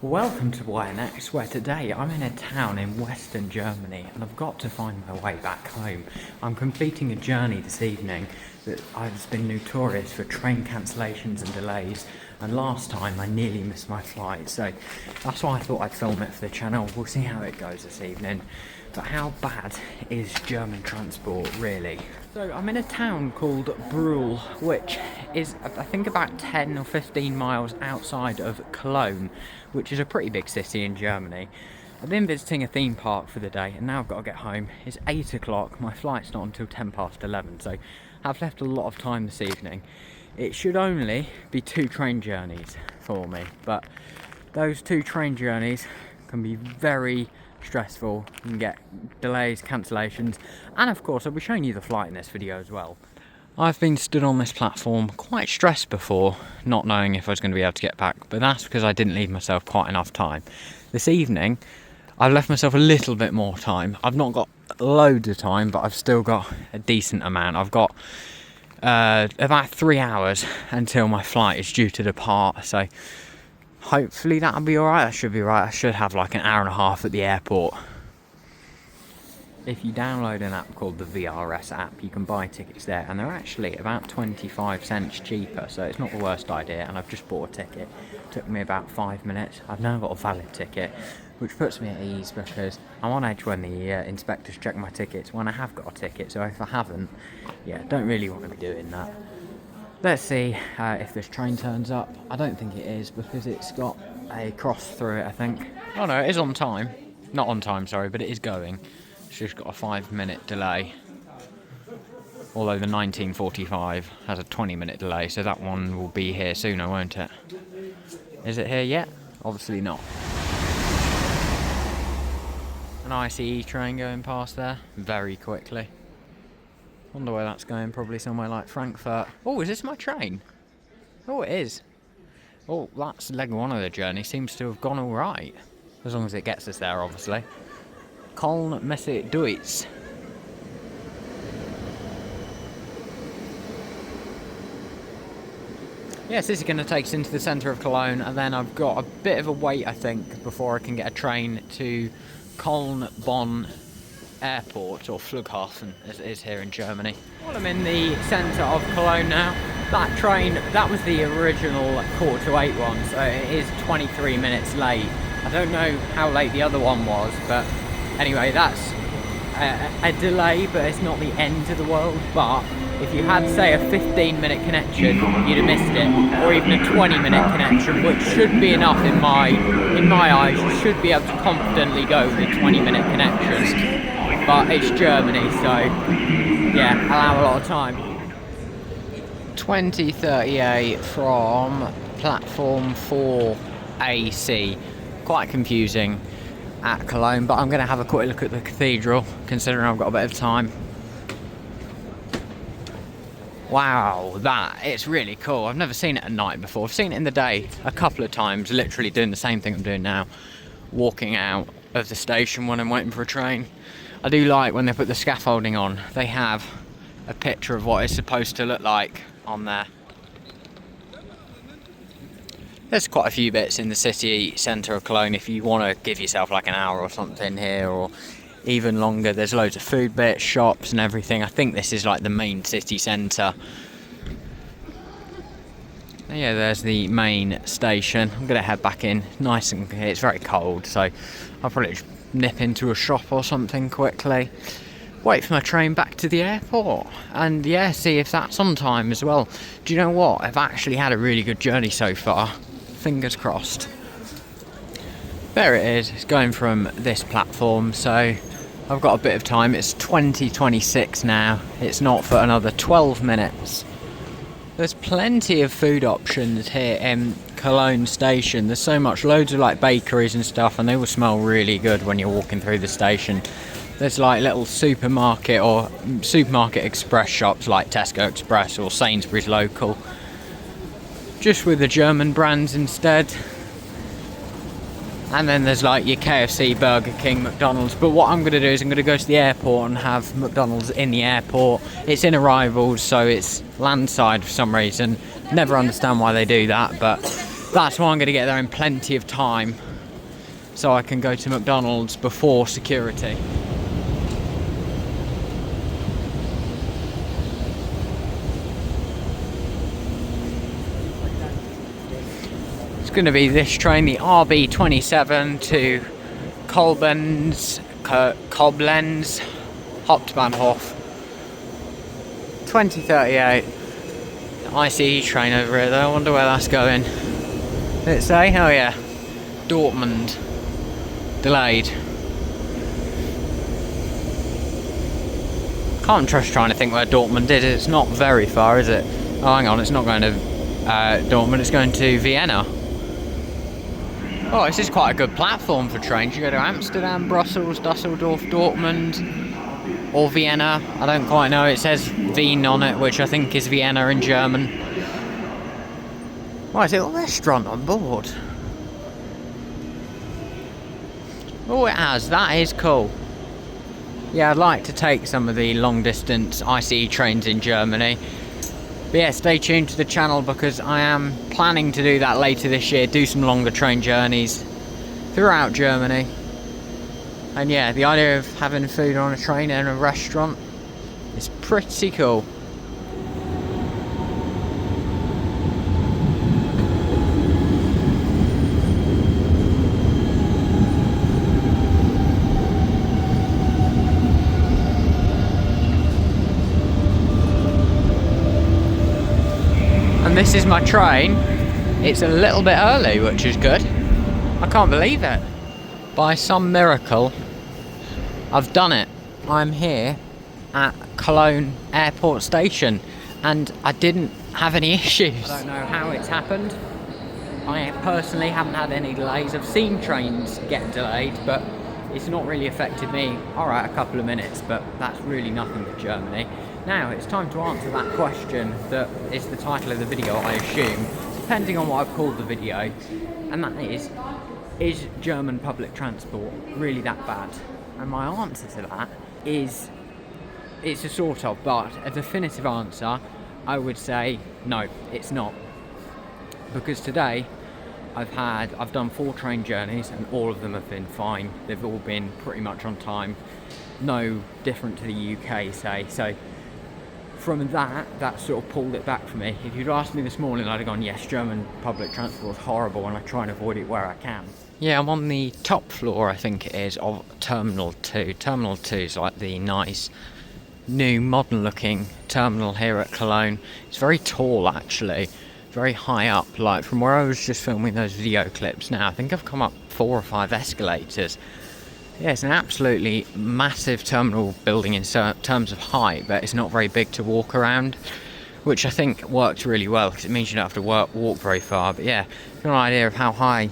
Welcome to Ryanair, where today I'm in a town in western Germany and I've got to find my way back home. I'm completing a journey this evening that has been notorious for train cancellations and delays, and last time I nearly missed my flight, so that's why I thought I'd film it for the channel. We'll see how it goes this evening. But how bad is German transport really? So I'm in a town called Brühl, which is I think about 10 or 15 miles outside of Cologne, which is a pretty big city in Germany. I've been visiting a theme park for the day and now I've got to get home. It's 8 o'clock, my flight's not until 10 past 11, so I've left a lot of time this evening. It should only be 2 train journeys for me, but those 2 train journeys can be very stressful. You can get delays, cancellations, and of course I'll be showing you the flight in this video as well. I've been stood on this platform quite stressed before, not knowing if I was going to be able to get back, but that's because I didn't leave myself quite enough time. This evening I've left myself a little bit more time. I've not got loads of time, but I've still got a decent amount. I've got about 3 hours until my flight is due to depart, so hopefully that'll be alright. That should be right. I should have like an hour and a half at the airport. If you download an app called the VRS app, you can buy tickets there, and they're actually about 25 cents cheaper, so it's not the worst idea. And I've just bought a ticket. It took me about 5 minutes. I've now got a valid ticket, which puts me at ease because I'm on edge when the inspectors check my tickets when I have got a ticket. So if I haven't, yeah, don't really want to be doing that. Let's see if this train turns up. I don't think it is because it's got a cross through it, I think. Oh no, it is on time. Not on time, sorry, but it is going. It's just got a 5-minute delay. Although the 1945 has a 20-minute delay, so that one will be here sooner, won't it? Is it here yet? Obviously not. An ICE train going past there very quickly. Wonder where that's going, probably somewhere like Frankfurt. Oh, is this my train? Oh, it is. Oh, that's leg 1 of the journey. Seems to have gone alright. As long as it gets us there, obviously. Colnge Messe Deutsch. Yes, this is going to take us into the centre of Cologne, and then I've got a bit of a wait, I think, before I can get a train to Köln-Bonn Airport, or Flughafen as it is here in Germany. Well, I'm in the centre of Cologne now. That train, that was the original 7:45 one, so it is 23 minutes late. I don't know how late the other one was, but anyway, that's a delay, but it's not the end of the world. But if you had, say, a 15-minute connection, you'd have missed it, or even a 20-minute connection, which should be enough in my eyes. You should be able to confidently go with a 20-minute connection. But it's Germany, so yeah, I'll have a lot of time. 20:38 from platform 4AC. Quite confusing at Cologne, but I'm going to have a quick look at the cathedral, considering I've got a bit of time. Wow, it's really cool. I've never seen it at night before. I've seen it in the day a couple of times, literally doing the same thing I'm doing now, walking out of the station when I'm waiting for a train. I do like when they put the scaffolding on, they have a picture of what it's supposed to look like on there. There's quite a few bits in the city centre of Cologne if you want to give yourself like an hour or something here, or even longer. There's loads of food bits, shops and everything. I think this is like the main city centre. Yeah, there's the main station. I'm going to head back in. Nice and it's very cold, so I'll probably just nip into a shop or something quickly, wait for my train back to the airport, and yeah, see if that's on time as well. Do you know what? I've actually had a really good journey so far. Fingers crossed. There it is. It's going from this platform, so I've got a bit of time. It's 20:26 now. It's not for another 12 minutes. There's plenty of food options here in Cologne station. There's so much, loads of like bakeries and stuff, and they will smell really good when you're walking through the station. There's like little supermarket or supermarket express shops like Tesco Express or Sainsbury's Local, just with the German brands instead. And then there's like your KFC, Burger King, McDonald's. But what I'm going to do is I'm going to go to the airport and have McDonald's in the airport. It's in arrivals, so it's landside for some reason. Never understand why they do that, but that's why I'm going to get there in plenty of time. so I can go to McDonald's before security. It's going to be this train, the RB27 to Koblenz Hauptbahnhof 2038. ICE train over here though, I wonder where that's going. Did it say? Oh yeah, Dortmund. Delayed. Can't trust trying to think where Dortmund is. It's not very far, is it? Oh, hang on, it's not going to Dortmund, it's going to Vienna. Oh, this is quite a good platform for trains. You go to Amsterdam, Brussels, Dusseldorf, Dortmund, or Vienna. I don't quite know. It says Wien on it, which I think is Vienna in German. Why is it a restaurant on board? Oh, it has. That is cool. Yeah, I'd like to take some of the long distance ICE trains in Germany. But yeah, stay tuned to the channel because I am planning to do that later this year, do some longer train journeys throughout Germany. And yeah, the idea of having food on a train in a restaurant is pretty cool. And this is my train. It's a little bit early, which is good. I can't believe it. By some miracle, I've done it. I'm here at Cologne Airport Station and I didn't have any issues. I don't know how it's happened. I personally haven't had any delays. I've seen trains get delayed, but it's not really affected me. Alright, a couple of minutes, but that's really nothing with Germany. Now, it's time to answer that question that is the title of the video, I assume, depending on what I've called the video, and that is German public transport really that bad? And my answer to that is, it's a sort of, but a definitive answer, I would say, no, it's not. Because today, I've done 4 train journeys and all of them have been fine. They've all been pretty much on time. No different to the UK, say. So from that sort of pulled it back for me. If you'd asked me this morning, I'd have gone, yes, German public transport is horrible and I try and avoid it where I can. Yeah, I'm on the top floor, I think it is, of Terminal 2. Terminal 2 is like the nice, new, modern-looking terminal here at Cologne. It's very tall, actually. Very high up, like from where I was just filming those video clips now. I think I've come up 4 or 5 escalators. Yeah, it's an absolutely massive terminal building in terms of height, but it's not very big to walk around, which I think works really well because it means you don't have to walk very far. But yeah, you've got an idea of how high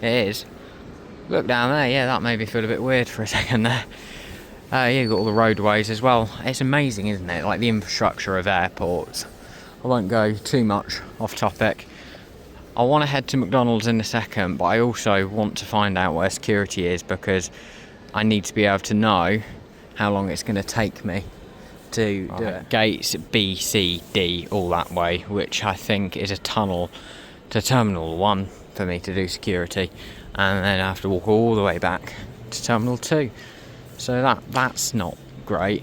it is. Look down there, yeah, that made me feel a bit weird for a second there. Yeah, you've got all the roadways as well. It's amazing, isn't it? Like the infrastructure of airports. I won't go too much off topic. I want to head to McDonald's in a second, but I also want to find out where security is because I need to be able to know how long it's going to take me to do it. Gates B, C, D, all that way, which I think is a tunnel to Terminal 1 for me to do security, and then I have to walk all the way back to Terminal 2. So that's not great.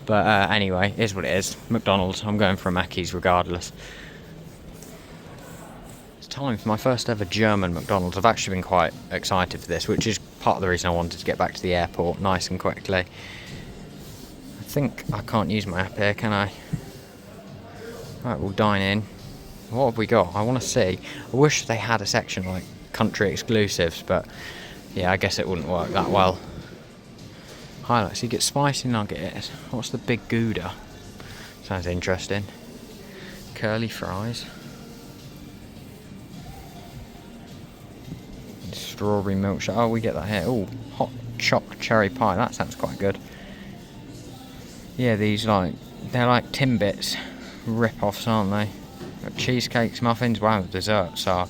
But anyway, it is what it is. McDonald's, I'm going for a Mackey's regardless. Time for my first ever German McDonald's. I've actually been quite excited for this, which is part of the reason I wanted to get back to the airport nice and quickly. I think I can't use my app here, can I? Right, we'll dine in. What have we got? I want to see. I wish they had a section like country exclusives, but yeah, I guess it wouldn't work that well. Highlights, you get spicy nuggets. What's the big Gouda? Sounds interesting. Curly fries. Strawberry milkshake. Oh, we get that here. Oh, hot choc cherry pie. That sounds quite good. Yeah, these they're like Timbits rip-offs, aren't they? Got cheesecakes, muffins. Wow, the desserts are.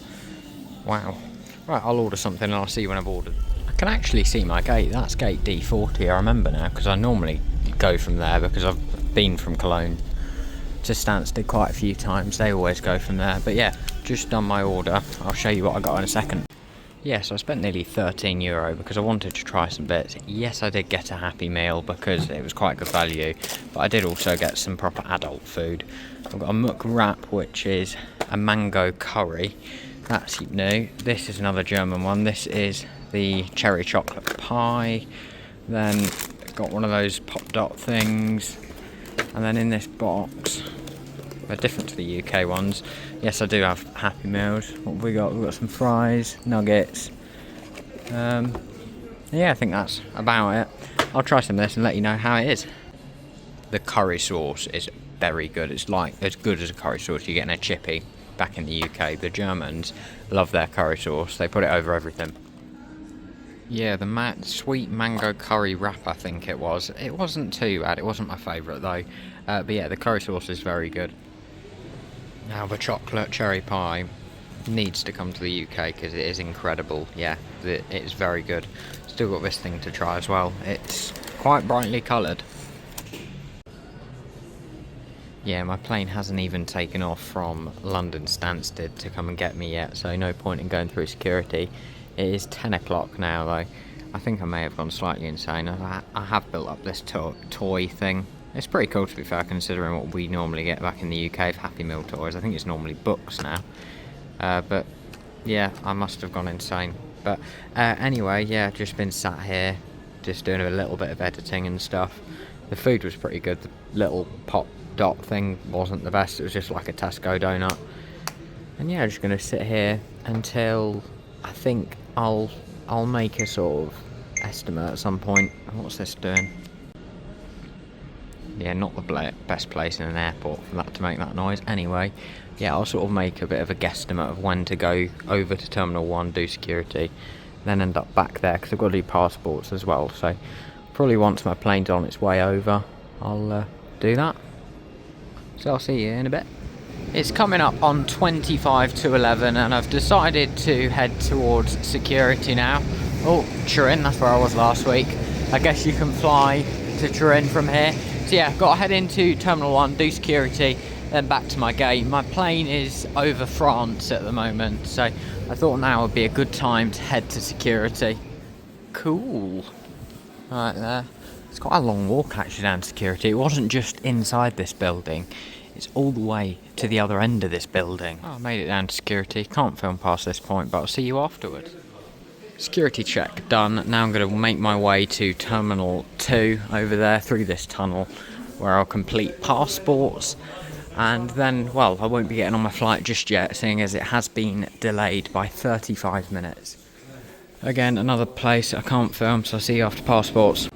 Wow. Right, I'll order something and I'll see you when I've ordered. I can actually see my gate. That's gate D40. I remember now because I normally go from there because I've been from Cologne to Stansted quite a few times. They always go from there. But yeah, just done my order. I'll show you what I got in a second. Yes, I spent nearly €13 because I wanted to try some bits. Yes, I did get a Happy Meal because it was quite good value, but I did also get some proper adult food. I've got a muck wrap, which is a mango curry. That's new. This is another German one. This is the cherry chocolate pie. Then got one of those pop dot things. And then in this box, they're different to the UK ones. Yes, I do have Happy Meals. What have we got? We've got some fries, nuggets. Yeah, I think that's about it. I'll try some of this and let you know how it is. The curry sauce is very good. It's like as good as a curry sauce you get in a chippy back in the UK. The Germans love their curry sauce. They put it over everything. Yeah, the sweet mango curry wrap, I think it was. It wasn't too bad. It wasn't my favourite though. But yeah, the curry sauce is very good. Now the chocolate cherry pie needs to come to the UK because it is incredible. Yeah, it is very good. Still got this thing to try as well. It's quite brightly coloured. Yeah, my plane hasn't even taken off from London Stansted to come and get me yet, so no point in going through security. It is 10 o'clock now though. I think I may have gone slightly insane. I have built up this toy thing. It's pretty cool to be fair, considering what we normally get back in the UK of Happy Meal toys. I think it's normally books now. But yeah, I must have gone insane. But anyway, yeah, just been sat here, just doing a little bit of editing and stuff. The food was pretty good. The little pop dot thing wasn't the best. It was just like a Tesco donut. And yeah, I'm just going to sit here until I think I'll make a sort of estimate at some point. What's this doing? Yeah, not the best place in an airport for that to make that noise. Anyway, yeah, I'll sort of make a bit of a guesstimate of when to go over to Terminal 1, do security, then end up back there because I've got to do passports as well. So probably once my plane's on its way over, I'll do that. So I'll see you in a bit. It's coming up on 25 to 11 and I've decided to head towards security now. Oh, Turin, that's where I was last week. I guess you can fly to Turin from here. So yeah, got to head into Terminal 1, do security, then back to my gate. My plane is over France at the moment, so I thought now would be a good time to head to security. Cool. Right there. It's quite a long walk actually down to security. It wasn't just inside this building. It's all the way to the other end of this building. Oh, I made it down to security. Can't film past this point, but I'll see you afterwards. Security check done. Now I'm going to make my way to Terminal 2 over there through this tunnel where I'll complete passports. And then, well, I won't be getting on my flight just yet, seeing as it has been delayed by 35 minutes. Again, another place I can't film, so I'll see you after passports.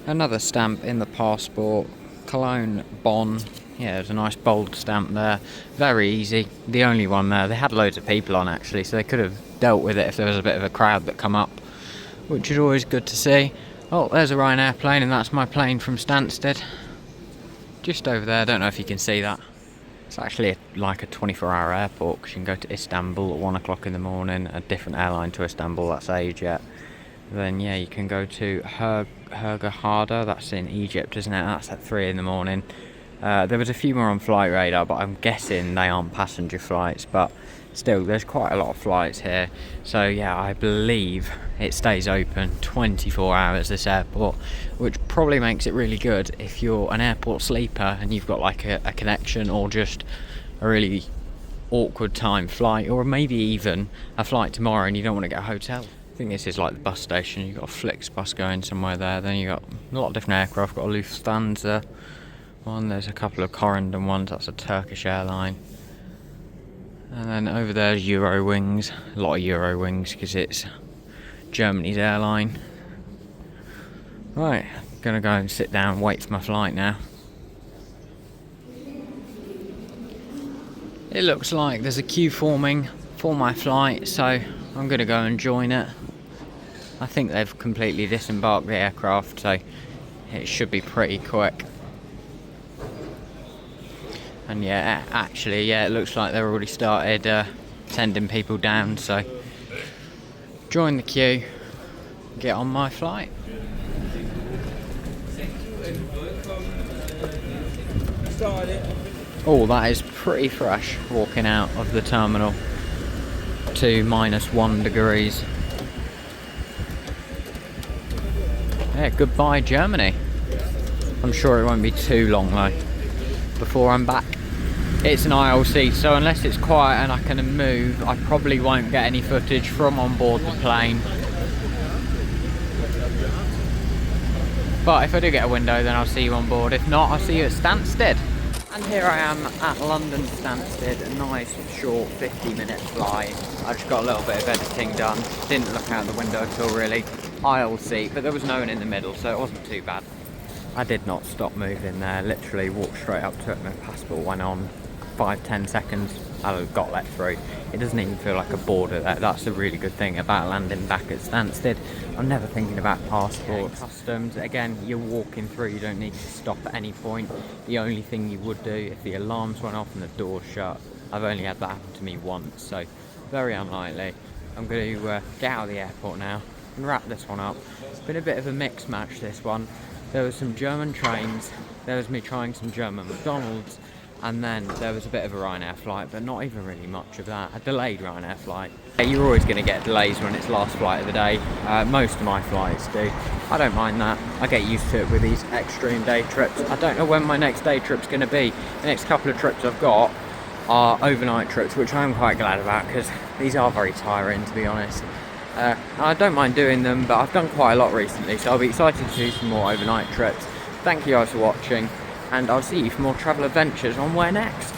Another stamp in the passport. Colonge, Bonn. Yeah, there's a nice bold stamp there. Very easy. The only one there. They had loads of people on actually, so they could have dealt with it if there was a bit of a crowd that come up, which is always good to see. Oh, there's a Ryanair plane, and that's my plane from Stansted. Just over there. I don't know if you can see that. It's actually like a 24-hour airport because you can go to Istanbul at 1 o'clock in the morning, a different airline to Istanbul, that's AJet. Then yeah, you can go to Hurghada, that's in Egypt, isn't it? That's at 3 in the morning. There was a few more on Flight Radar, but I'm guessing they aren't passenger flights, but still, there's quite a lot of flights here. So yeah, I believe it stays open 24 hours, this airport, which probably makes it really good if you're an airport sleeper and you've got like a connection or just a really awkward time flight, or maybe even a flight tomorrow and you don't want to get a hotel. I think this is like the bus station. You've got a Flixbus going somewhere there. Then you've got a lot of different aircraft. Got a Lufthansa one. There's a couple of Colonge ones. That's a Turkish airline. And then over there's Eurowings. A lot of Eurowings because it's Germany's airline. Right, I'm going to go and sit down and wait for my flight now. It looks like there's a queue forming for my flight, so I'm going to go and join it. I think they've completely disembarked the aircraft, so it should be pretty quick. And yeah, actually, yeah, it looks like they've already started sending people down, so join the queue, get on my flight. Oh, that is pretty fresh walking out of the terminal. up to -1 degrees. Yeah, goodbye Germany. I'm sure it won't be too long though before I'm back. It's an aisle seat, so unless it's quiet and I can move, I probably won't get any footage from on board the plane. But if I do get a window, then I'll see you on board. If not, I'll see you at Stansted. And here I am at London Stansted, a nice short 50-minute flight. I just got a little bit of editing done. Didn't look out the window at all really. Aisle seat, but there was no one in the middle, so it wasn't too bad. I did not stop moving there, literally walked straight up to it. My passport went on 5-10 seconds. I got let through. It doesn't even feel like a border there. That's a really good thing about landing back at Stansted. I'm never thinking about passports. Customs, again, you're walking through, you don't need to stop at any point. The only thing you would do if the alarms went off and the doors shut, I've only had that happen to me once, so very unlikely. I'm going to get out of the airport now and wrap this one up. It's been a bit of a mixed match, this one. There was some German trains, there was me trying some German McDonald's, and then there was a bit of a Ryanair flight, but not even really much of that. A delayed Ryanair flight. You're always going to get delays when it's last flight of the day. Most of my flights do. I don't mind that. I get used to it with these extreme day trips. I don't know when my next day trip's going to be. The next couple of trips I've got are overnight trips, which I'm quite glad about because these are very tiring, to be honest. I don't mind doing them, but I've done quite a lot recently, so I'll be excited to do some more overnight trips. Thank you guys for watching, and I'll see you for more travel adventures on Where Next.